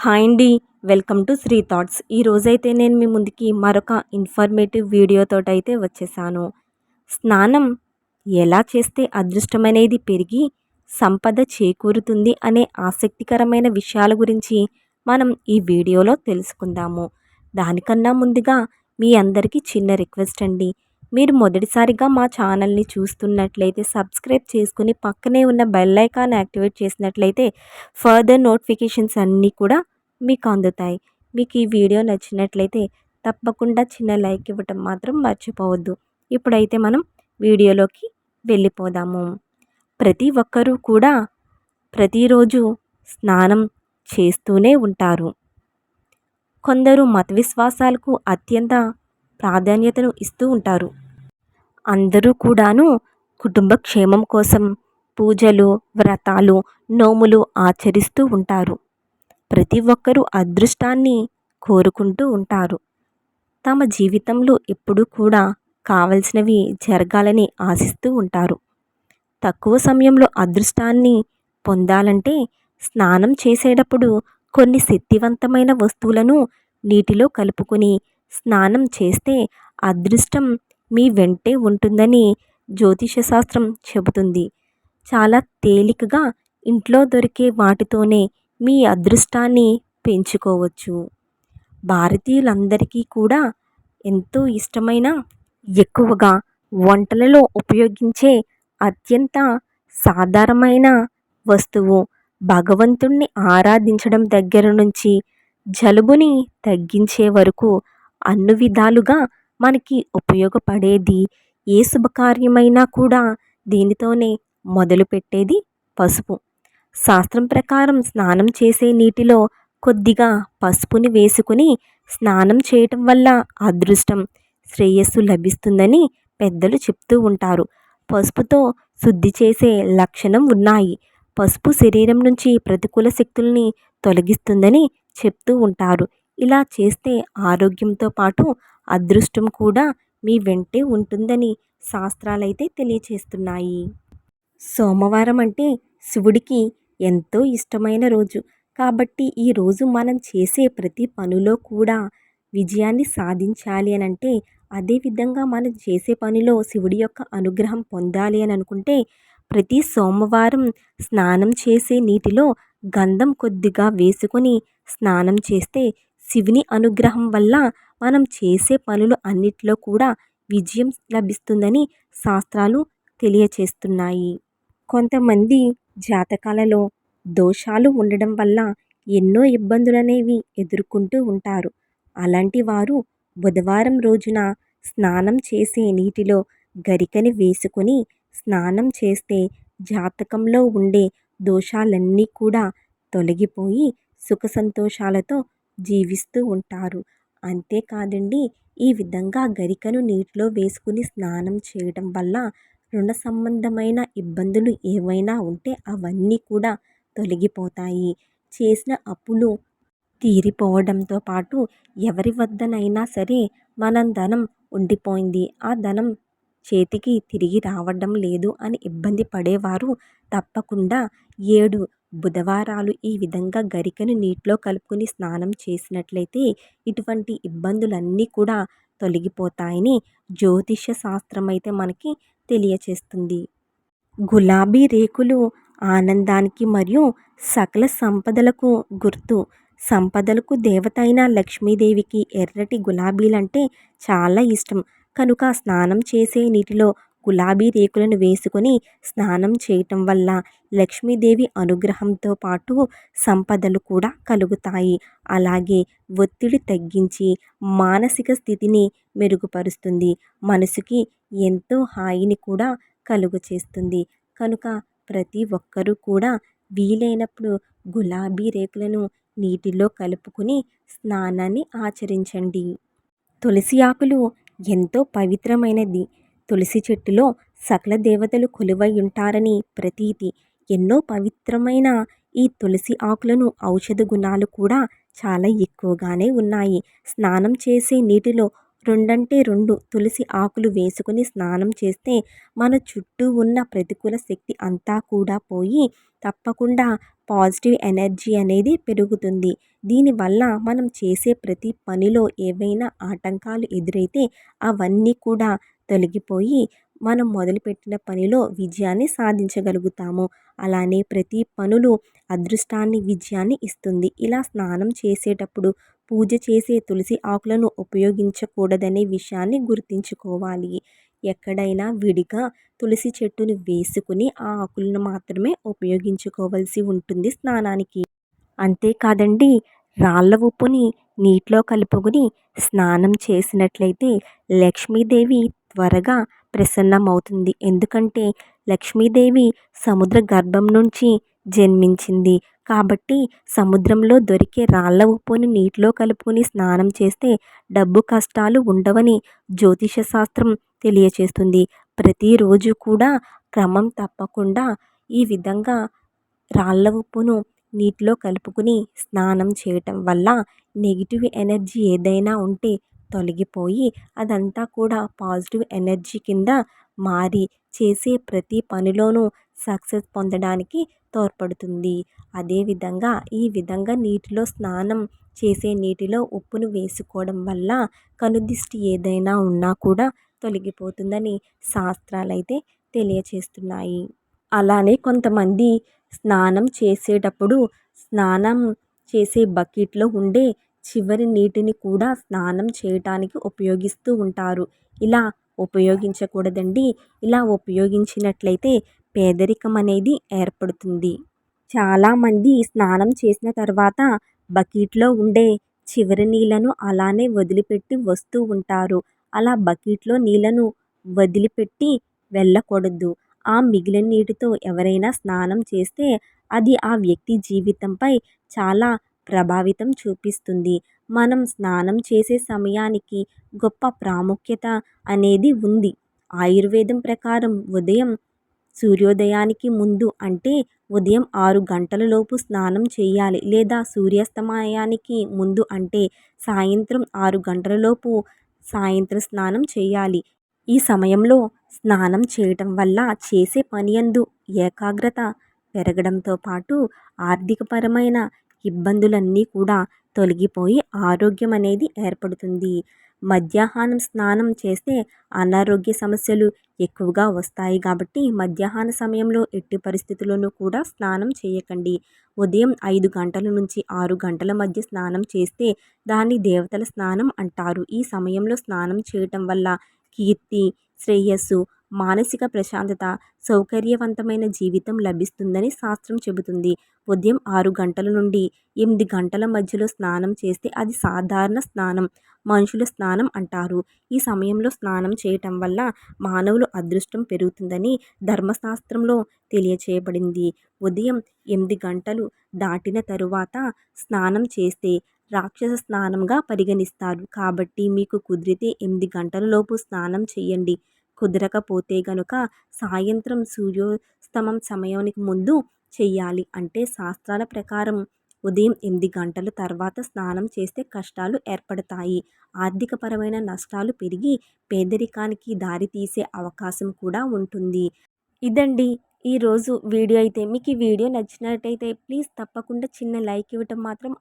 Hi అండి. Welcome to Sri thoughts. ఈరోజైతే నేను మీ ముందుకి మరొక ఇన్ఫర్మేటివ్ వీడియోతోటైతే వచ్చేసాను. స్నానం ఎలా చేస్తే అదృష్టమనేది పెరిగి సంపద చేకూరుతుంది అనే ఆసక్తికరమైన విషయాల గురించి మనం ఈ వీడియోలో తెలుసుకుందాము. దానికన్నా ముందుగా మీ అందరికీ చిన్న రిక్వెస్ట్ అండి. మీరు మొదటిసారిగా మా ఛానల్ని చూస్తున్నట్లయితే సబ్స్క్రైబ్ చేసుకుని పక్కనే ఉన్న బెల్ ఐకాన్ యాక్టివేట్ చేసినట్లయితే ఫర్దర్ నోటిఫికేషన్స్ అన్నీ కూడా మీకు అందుతాయి. మీకు ఈ వీడియో నచ్చినట్లయితే తప్పకుండా చిన్న లైక్ ఇవ్వటం మాత్రం మర్చిపోవద్దు. ఇప్పుడైతే మనం వీడియోలోకి వెళ్ళిపోదాము. ప్రతి ఒక్కరూ కూడా ప్రతిరోజు స్నానం చేస్తూనే ఉంటారు. కొందరు మత విశ్వాసాలకు అత్యంత ప్రాధాన్యతను ఇస్తూ ఉంటారు. అందరూ కూడాను కుటుంబ క్షేమం కోసం పూజలు, వ్రతాలు, నోములు ఆచరిస్తూ ఉంటారు. ప్రతి ఒక్కరూ అదృష్టాన్ని కోరుకుంటూ ఉంటారు. తమ జీవితంలో ఎప్పుడూ కూడా కావలసినవి జరగాలని ఆశిస్తూ ఉంటారు. తక్కువ సమయంలో అదృష్టాన్ని పొందాలంటే స్నానం చేసేటప్పుడు కొన్ని శక్తివంతమైన వస్తువులను నీటిలో కలుపుకొని స్నానం చేస్తే అదృష్టం మీ వెంటే ఉంటుందని జ్యోతిష శాస్త్రం చెబుతుంది. చాలా తేలికగా ఇంట్లో దొరికే వాటితోనే మీ అదృష్టాన్ని పెంచుకోవచ్చు. భారతీయులందరికీ కూడా ఎంతో ఇష్టమైన, ఎక్కువగా వంటలలో ఉపయోగించే అత్యంత సాధారణమైన వస్తువు, భగవంతుణ్ణి ఆరాధించడం దగ్గర నుంచి జలుబుని తగ్గించే వరకు అన్ని విధాలుగా మనకి ఉపయోగపడేది, ఏ శుభకార్యమైనా కూడా దీనితోనే మొదలుపెట్టేది పసుపు. శాస్త్రం ప్రకారం స్నానం చేసే నీటిలో కొద్దిగా పసుపుని వేసుకుని స్నానం చేయటం వల్ల అదృష్టం, శ్రేయస్సు లభిస్తుందని పెద్దలు చెప్తూ ఉంటారు. పసుపుతో శుద్ధి చేసే లక్షణం ఉన్నాయి. పసుపు శరీరం నుంచి ప్రతికూల శక్తుల్ని తొలగిస్తుందని చెప్తూ ఉంటారు. ఇలా చేస్తే ఆరోగ్యంతో పాటు అదృష్టం కూడా మీ వెంటే ఉంటుందని శాస్త్రాలైతే తెలియచేస్తున్నాయి. సోమవారం అంటే శివుడికి ఎంతో ఇష్టమైన రోజు. కాబట్టి ఈ రోజు మనం చేసే ప్రతి పనిలో కూడా విజయాన్ని సాధించాలి అని అంటే, అదేవిధంగా మనం చేసే పనిలో శివుడి యొక్క అనుగ్రహం పొందాలి అని అనుకుంటే ప్రతి సోమవారం స్నానం చేసే నీటిలో గంధం కొద్దిగా వేసుకొని స్నానం చేస్తే శివుని అనుగ్రహం వల్ల మనం చేసే పనులు అన్నిట్లో కూడా విజయం లభిస్తుందని శాస్త్రాలు తెలియచేస్తున్నాయి. కొంతమంది జాతకాలలో దోషాలు ఉండడం వల్ల ఎన్నో ఇబ్బందులనేవి ఎదుర్కొంటూ ఉంటారు. అలాంటి వారు బుధవారం రోజున స్నానం చేసే నీటిలో గరికని వేసుకొని స్నానం చేస్తే జాతకంలో ఉండే దోషాలన్నీ కూడా తొలగిపోయి సుఖ సంతోషాలతో జీవిస్తూ ఉంటారు. అంతేకాదండి, ఈ విధంగా గరికను నీటిలో వేసుకుని స్నానం చేయడం వల్ల రుణ సంబంధమైన ఇబ్బందులు ఏవైనా ఉంటే అవన్నీ కూడా తొలగిపోతాయి. చేసిన అప్పులు తీరిపోవడంతో పాటు ఎవరి వద్దనైనా సరే మనం ధనం ఉండిపోయింది, ఆ ధనం చేతికి తిరిగి రావడం లేదు అని ఇబ్బంది పడేవారు తప్పకుండా 7 బుధవారాలు ఈ విధంగా గరికను నీటిలో కలుపుకొని స్నానం చేసినట్లయితే ఇటువంటి ఇబ్బందులన్నీ కూడా తొలగిపోతాయని జ్యోతిష శాస్త్రం అయితే మనకి తెలియచేస్తుంది. గులాబీ రేకులు ఆనందానికి మరియు సకల సంపదలకు గుర్తు. సంపదలకు దేవత అయిన లక్ష్మీదేవికి ఎర్రటి గులాబీలంటే చాలా ఇష్టం. కనుక స్నానం చేసే నీటిలో గులాబీ రేకులను వేసుకొని స్నానం చేయటం వల్ల లక్ష్మీదేవి అనుగ్రహంతో పాటు సంపదలు కూడా కలుగుతాయి. అలాగే ఒత్తిడి తగ్గించి మానసిక స్థితిని మెరుగుపరుస్తుంది. మనసుకి ఎంతో హాయిని కూడా కలుగు చేస్తుంది. కనుక ప్రతి ఒక్కరూ కూడా వీలైనప్పుడు గులాబీ రేకులను నీటిలో కలుపుకొని స్నానాన్ని ఆచరించండి. తులసి ఆకులు ఎంతో పవిత్రమైనది. తులసి చెట్టులో సకల దేవతలు కొలువై ఉంటారని ప్రతీతి. ఎన్నో పవిత్రమైన ఈ తులసి ఆకులను ఔషధ గుణాలు కూడా చాలా ఎక్కువగానే ఉన్నాయి. స్నానం చేసే నీటిలో 2 తులసి ఆకులు వేసుకుని స్నానం చేస్తే మన చుట్టూ ఉన్న ప్రతికూల శక్తి అంతా కూడా పోయి తప్పకుండా పాజిటివ్ ఎనర్జీ అనేది పెరుగుతుంది. దీనివల్ల మనం చేసే ప్రతి పనిలో ఏవైనా ఆటంకాలు ఎదురైతే అవన్నీ కూడా తొలగిపోయి మనం మొదలుపెట్టిన పనిలో విజయాన్ని సాధించగలుగుతాము. అలానే ప్రతి పనులు అదృష్టాన్ని, విజయాన్ని ఇస్తుంది. ఇలా స్నానం చేసేటప్పుడు పూజ చేసే తులసి ఆకులను ఉపయోగించకూడదనే విషయాన్ని గుర్తుంచుకోవాలి. ఎక్కడైనా విడిగా తులసి చెట్టుని వేసుకుని ఆ ఆకులను మాత్రమే ఉపయోగించుకోవాల్సి ఉంటుంది స్నానానికి. అంతేకాదండి, రాళ్ళ ఉప్పుని నీటిలో కలుపుకొని స్నానం చేసినట్లయితే లక్ష్మీదేవి త్వరగా ప్రసన్నమవుతుంది. ఎందుకంటే లక్ష్మీదేవి సముద్ర గర్భం నుంచి జన్మించింది. కాబట్టి సముద్రంలో దొరికే రాళ్ళ ఉప్పుని నీటిలో కలుపుకొని స్నానం చేస్తే డబ్బు కష్టాలు ఉండవని జ్యోతిష శాస్త్రం తెలియచేస్తుంది. ప్రతిరోజు కూడా క్రమం తప్పకుండా ఈ విధంగా రాళ్ళ ఉప్పును నీటిలో కలుపుకుని స్నానం చేయటం వల్ల నెగిటివ్ ఎనర్జీ ఏదైనా ఉంటే తొలగిపోయి అదంతా కూడా పాజిటివ్ ఎనర్జీ కింద మారి చేసే ప్రతి పనిలోనూ సక్సెస్ పొందడానికి తోడ్పడుతుంది. అదేవిధంగా ఈ విధంగా నీటిలో స్నానం చేసే నీటిలో ఉప్పును వేసుకోవడం వల్ల కనుదిష్టి ఏదైనా ఉన్నా కూడా తొలగిపోతుందని శాస్త్రాలైతే తెలియచేస్తున్నాయి. అలానే కొంతమంది స్నానం చేసేటప్పుడు స్నానం చేసే బకెట్లో ఉండే చివరి నీటిని కూడా స్నానం చేయటానికి ఉపయోగిస్తూ ఉంటారు. ఇలా ఉపయోగించకూడదండి. ఇలా ఉపయోగించినట్లయితే పేదరికం అనేది ఏర్పడుతుంది. చాలామంది స్నానం చేసిన తర్వాత బకెట్లో ఉండే చివరి నీళ్ళను అలానే వదిలిపెట్టి వస్తూ ఉంటారు. అలా బకెట్లో నీళ్ళను వదిలిపెట్టి వెళ్ళకూడదు. ఆ మిగిలిన నీటితో ఎవరైనా స్నానం చేస్తే అది ఆ వ్యక్తి జీవితంపై చాలా ప్రభావితం చూపిస్తుంది. మనం స్నానం చేసే సమయానికి గొప్ప ప్రాముఖ్యత అనేది ఉంది. ఆయుర్వేదం ప్రకారం ఉదయం సూర్యోదయానికి ముందు అంటే ఉదయం 6 గంటల లోపు స్నానం చేయాలి. లేదా సూర్యాస్తమయానికి ముందు అంటే సాయంత్రం 6 గంటల లోపు సాయంత్రం స్నానం చేయాలి. ఈ సమయంలో స్నానం చేయటం వల్ల చేసే పని యందు ఏకాగ్రత పెరగడంతో పాటు ఆర్థికపరమైన ఇబ్బందులన్నీ కూడా తొలగిపోయి ఆరోగ్యం అనేది ఏర్పడుతుంది. మధ్యాహ్నం స్నానం చేస్తే అనారోగ్య సమస్యలు ఎక్కువగా వస్తాయి కాబట్టి మధ్యాహ్న సమయంలో ఎట్టి పరిస్థితుల్లోనూ కూడా స్నానం చేయకండి. ఉదయం 5 గంటల నుంచి 6 గంటల మధ్య స్నానం చేస్తే దాన్ని దేవతల స్నానం అంటారు. ఈ సమయంలో స్నానం చేయటం వల్ల కీర్తి, శ్రేయస్సు, మానసిక ప్రశాంతత, సౌకర్యవంతమైన జీవితం లభిస్తుందని శాస్త్రం చెబుతుంది. ఉదయం 6 గంటల నుండి 8 గంటల మధ్యలో స్నానం చేస్తే అది సాధారణ స్నానం, మనుషుల స్నానం అంటారు. ఈ సమయంలో స్నానం చేయటం వల్ల మానవులు అదృష్టం పెరుగుతుందని ధర్మశాస్త్రంలో తెలియచేయబడింది. ఉదయం 8 గంటలు దాటిన తరువాత స్నానం చేస్తే రాక్షస స్నానంగా పరిగణిస్తారు. కాబట్టి మీకు కుదిరితే 8 గంటల లోపు స్నానం చేయండి. కుదరకపోతే గనుక సాయంత్రం సూర్యాస్తమం సమయానికి ముందు చెయ్యాలి. అంటే శాస్త్రాల ప్రకారం ఉదయం 8 గంటల తర్వాత స్నానం చేస్తే కష్టాలు ఏర్పడతాయి. ఆర్థికపరమైన నష్టాలు పెరిగి పేదరికానికి దారితీసే అవకాశం కూడా ఉంటుంది. ఇదండి ఈరోజు వీడియో అయితే. మీకు ఈ వీడియో నచ్చినట్టయితే ప్లీజ్ తప్పకుండా చిన్న లైక్ ఇవ్వటం మాత్రం